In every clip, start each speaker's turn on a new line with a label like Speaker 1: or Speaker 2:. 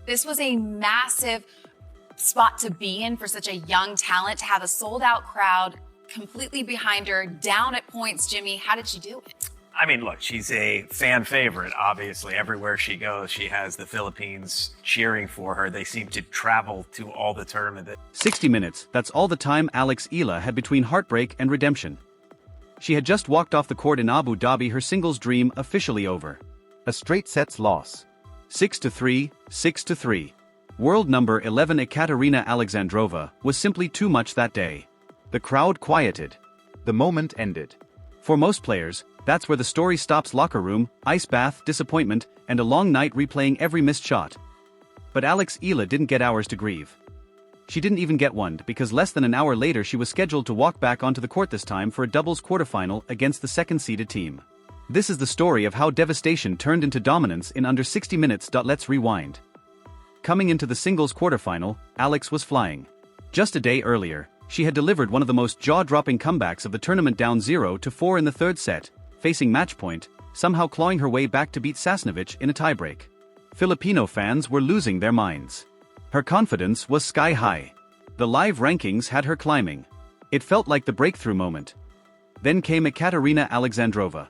Speaker 1: This was a massive spot to be in for such a young talent, to have a sold-out crowd completely behind her, down at points. Jimmy, how did she do it?
Speaker 2: I mean, look, she's a fan favorite, obviously. Everywhere she goes, she has the Philippines cheering for her. They seem to travel to all the tournaments.
Speaker 3: 60 minutes, that's all the time Alex Eala had between heartbreak and redemption. She had just walked off the court in Abu Dhabi, her singles dream officially over.
Speaker 4: A straight sets loss.
Speaker 3: 6-3, 6-3. World number 11 Ekaterina Alexandrova was simply too much that day. The crowd quieted.
Speaker 4: The moment ended.
Speaker 3: For most players, that's where the story stops. Locker room, ice bath, disappointment, and a long night replaying every missed shot. But Alex Eala didn't get hours to grieve. She didn't even get one, because less than an hour later she was scheduled to walk back onto the court, this time for a doubles quarterfinal against the second-seeded team. This is the story of how devastation turned into dominance in under 60 minutes. Let's rewind. Coming into the singles quarterfinal, Alex was flying. Just a day earlier, she had delivered one of the most jaw-dropping comebacks of the tournament, down 0-4 in the third set, facing match point, somehow clawing her way back to beat Sasnovich in a tiebreak. Filipino fans were losing their minds. Her confidence was sky high. The live rankings had her climbing. It felt like the breakthrough moment. Then came Ekaterina Alexandrova.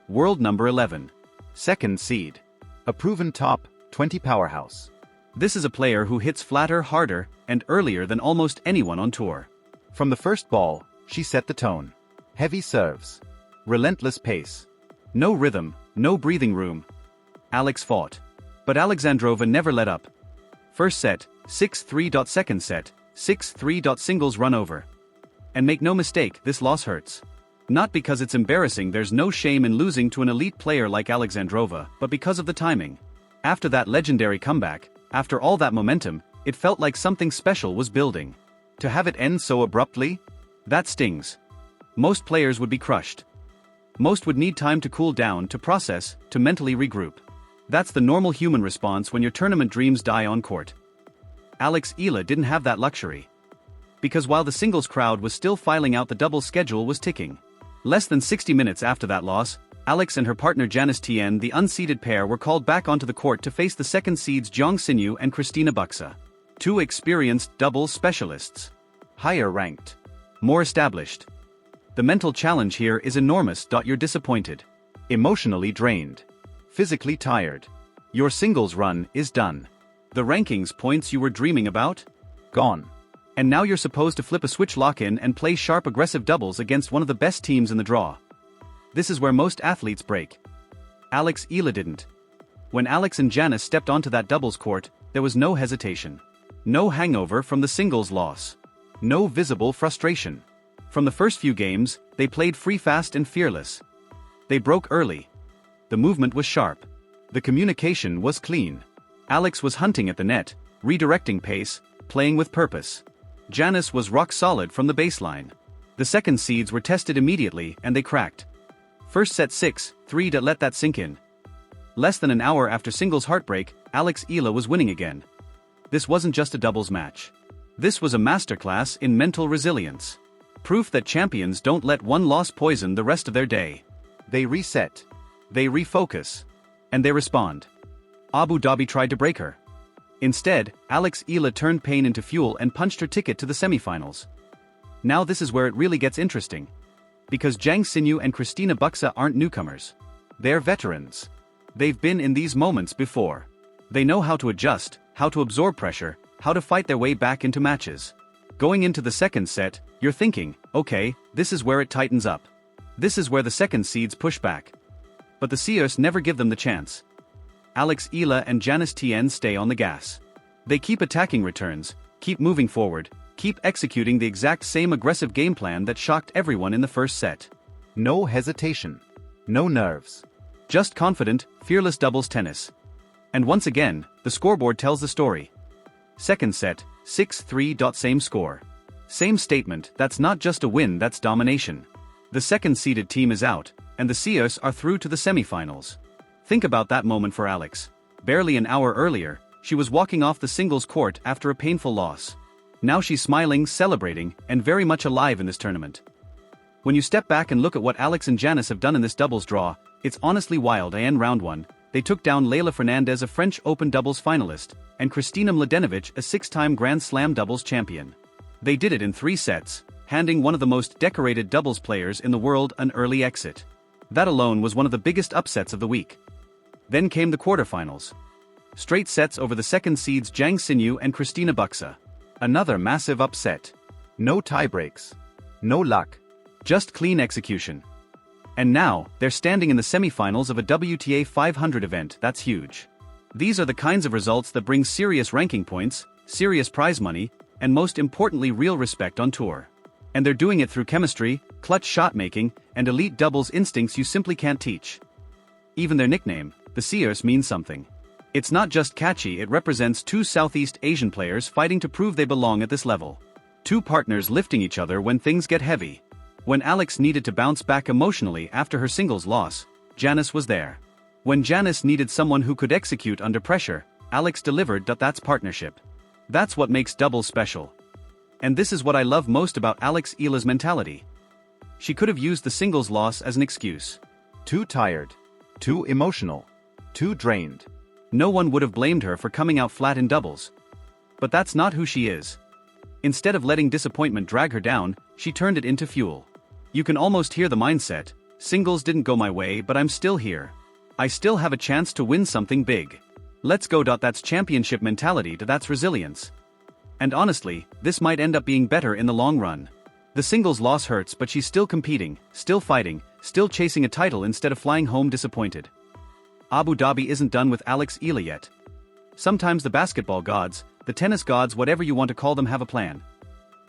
Speaker 3: World number 11. Second seed.
Speaker 4: A proven top 20 powerhouse.
Speaker 3: This is a player who hits flatter, harder, and earlier than almost anyone on tour.
Speaker 4: From the first ball, she set the tone. Heavy serves. Relentless pace.
Speaker 3: No rhythm, no breathing room. Alex fought. But Alexandrova never let up. First set, 6-3. Second set, 6-3. Singles run over. And make no mistake, this loss hurts. Not because it's embarrassing, there's no shame in losing to an elite player like Alexandrova, but because of the timing. After that legendary comeback, after all that momentum, it felt like something special was building. To have it end so abruptly? That stings. Most players would be crushed. Most would need time to cool down, to process, to mentally regroup. That's the normal human response when your tournament dreams die on court. Alex Eala didn't have that luxury. Because while the singles crowd was still filing out, the doubles schedule was ticking. Less than 60 minutes after that loss, Alex and her partner Janice Tien, the unseeded pair, were called back onto the court to face the second seeds Jiang Xinyu and Cristina Buxa. Two experienced doubles specialists.
Speaker 4: Higher ranked.
Speaker 3: More established. The mental challenge here is enormous. You're disappointed.
Speaker 4: Emotionally drained. Physically tired.
Speaker 3: Your singles run is done. The rankings points you were dreaming about?
Speaker 4: Gone.
Speaker 3: And now you're supposed to flip a switch, lock in, and play sharp aggressive doubles against one of the best teams in the draw. This is where most athletes break. Alex Eala didn't. When Alex and Janice stepped onto that doubles court, there was no hesitation. No hangover from the singles loss. No visible frustration. From the first few games, they played free, fast, and fearless. They broke early. The movement was sharp. The communication was clean. Alex was hunting at the net, redirecting pace, playing with purpose. Janice was rock solid from the baseline. The second seeds were tested immediately, and they cracked. First set 6-3. Let that sink in. Less than an hour after singles heartbreak, Alex Eala was winning again. This wasn't just a doubles match. This was a masterclass in mental resilience. Proof that champions don't let one loss poison the rest of their day.
Speaker 4: They reset.
Speaker 3: They refocus. And they respond. Abu Dhabi tried to break her. Instead, Alex Eala turned pain into fuel and punched her ticket to the semifinals. Now this is where it really gets interesting. Because Jiang Xinyu and Cristina Buxa aren't newcomers. They're veterans. They've been in these moments before. They know how to adjust, how to absorb pressure, how to fight their way back into matches. Going into the second set, you're thinking, okay, this is where it tightens up. This is where the second seeds push back. But the Seers never give them the chance. Alex Eala and Janice Tien stay on the gas. They keep attacking returns, keep moving forward, keep executing the exact same aggressive game plan that shocked everyone in the first set.
Speaker 4: No hesitation. No nerves.
Speaker 3: Just confident, fearless doubles tennis. And once again, the scoreboard tells the story. Second set, 6-3. Same score. Same statement, that's not just a win, that's domination. The second-seeded team is out, and the Seers are through to the semifinals. Think about that moment for Alex. Barely an hour earlier, she was walking off the singles court after a painful loss. Now she's smiling, celebrating, and very much alive in this tournament. When you step back and look at what Alex and Janice have done in this doubles draw, it's honestly wild. In round 1, they took down Leylah Fernandez, a French Open doubles finalist, and Kristina Mladenovic, a 6-time Grand Slam doubles champion. They did it in 3 sets, handing one of the most decorated doubles players in the world an early exit. That alone was one of the biggest upsets of the week. Then came the quarterfinals. Straight sets over the second seeds Zhang Xinyu and Kristina Buxa. Another massive upset.
Speaker 4: No tiebreaks. No luck.
Speaker 3: Just clean execution. And now, they're standing in the semifinals of a WTA 500 event. That's huge. These are the kinds of results that bring serious ranking points, serious prize money, and most importantly real respect on tour. And they're doing it through chemistry, clutch shot making, and elite doubles instincts you simply can't teach. Even their nickname, the Seers, means something. It's not just catchy, it represents 2 Southeast Asian players fighting to prove they belong at this level. 2 partners lifting each other when things get heavy. When Alex needed to bounce back emotionally after her singles loss, Janice was there. When Janice needed someone who could execute under pressure, Alex delivered. That's partnership. That's what makes doubles special. And this is what I love most about Alex Eala's mentality. She could have used the singles loss as an excuse.
Speaker 4: Too tired. Too emotional. Too drained.
Speaker 3: No one would have blamed her for coming out flat in doubles. But that's not who she is. Instead of letting disappointment drag her down, she turned it into fuel. You can almost hear the mindset: singles didn't go my way, but I'm still here. I still have a chance to win something big. Let's go. That's championship mentality. That's resilience. And honestly, this might end up being better in the long run. The singles loss hurts, but she's still competing, still fighting, still chasing a title instead of flying home disappointed. Abu Dhabi isn't done with Alex Eala yet. Sometimes the basketball gods, the tennis gods, whatever you want to call them, have a plan.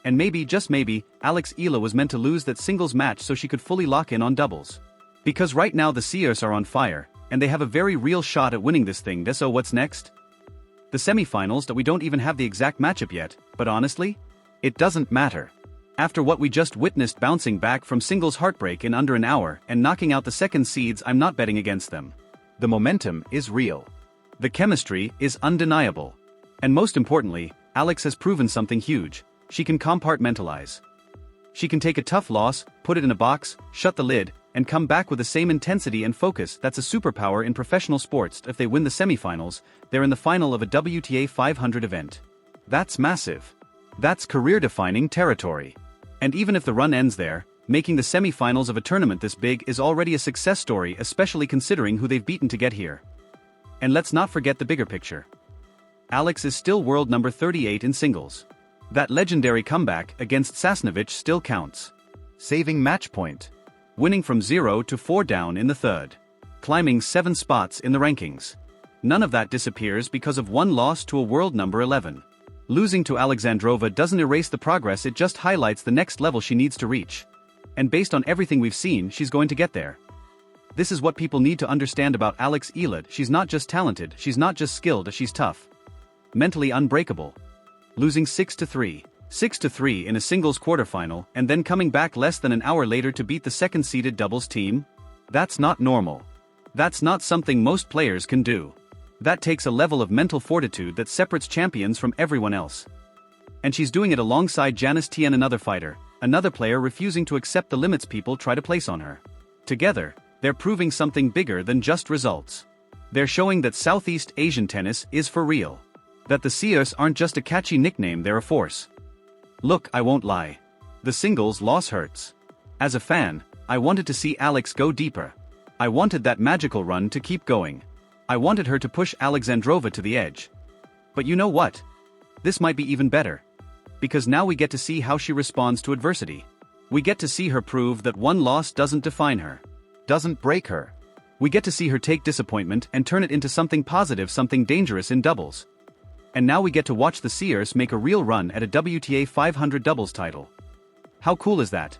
Speaker 3: And maybe, just maybe, Alex Eala was meant to lose that singles match so she could fully lock in on doubles. Because right now the Seers are on fire, and they have a very real shot at winning this thing. So what's next? The semifinals that we don't even have the exact matchup yet, but honestly, it doesn't matter. After what we just witnessed, bouncing back from singles heartbreak in under an hour and knocking out the second seeds, I'm not betting against them.
Speaker 4: The momentum is real.
Speaker 3: The chemistry is undeniable. And most importantly, Alex has proven something huge. She can compartmentalize. She can take a tough loss, put it in a box, shut the lid, and come back with the same intensity and focus. That's a superpower in professional sports. If they win the semifinals, they're in the final of a WTA 500 event. That's massive. That's career-defining territory. And even if the run ends there, making the semifinals of a tournament this big is already a success story, especially considering who they've beaten to get here. And let's not forget the bigger picture. Alex is still world number 38 in singles. That legendary comeback against Sasnovich still counts.
Speaker 4: Saving match point.
Speaker 3: Winning from 0 to 4 down in the third. Climbing 7 spots in the rankings. None of that disappears because of one loss to a world number 11. Losing to Alexandrova doesn't erase the progress, it just highlights the next level she needs to reach. And based on everything we've seen, she's going to get there. This is what people need to understand about Alex Eala. She's not just talented, she's not just skilled, she's tough. Mentally unbreakable. Losing 6-3. 6-3 in a singles quarterfinal and then coming back less than an hour later to beat the second-seeded doubles team? That's not normal. That's not something most players can do. That takes a level of mental fortitude that separates champions from everyone else. And she's doing it alongside Janice Tien, another fighter, another player refusing to accept the limits people try to place on her. Together, they're proving something bigger than just results. They're showing that Southeast Asian tennis is for real. That the Seers aren't just a catchy nickname, they're a force. Look, I won't lie. The singles loss hurts. As a fan, I wanted to see Alex go deeper. I wanted that magical run to keep going. I wanted her to push Alexandrova to the edge. But you know what? This might be even better. Because now we get to see how she responds to adversity. We get to see her prove that one loss doesn't define her.
Speaker 4: Doesn't break her.
Speaker 3: We get to see her take disappointment and turn it into something positive, something dangerous in doubles. And now we get to watch the Seers make a real run at a WTA 500 doubles title. How cool is that?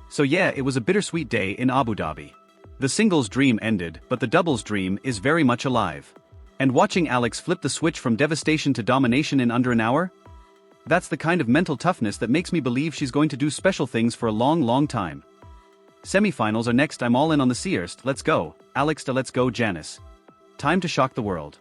Speaker 3: So yeah, it was a bittersweet day in Abu Dhabi. The singles dream ended, but the doubles dream is very much alive. And watching Alex flip the switch from devastation to domination in under an hour? That's the kind of mental toughness that makes me believe she's going to do special things for a long, long time. Semifinals are next. I'm all in on the Seers. Let's go, Alex. Let's go, Janice. Time to shock the world.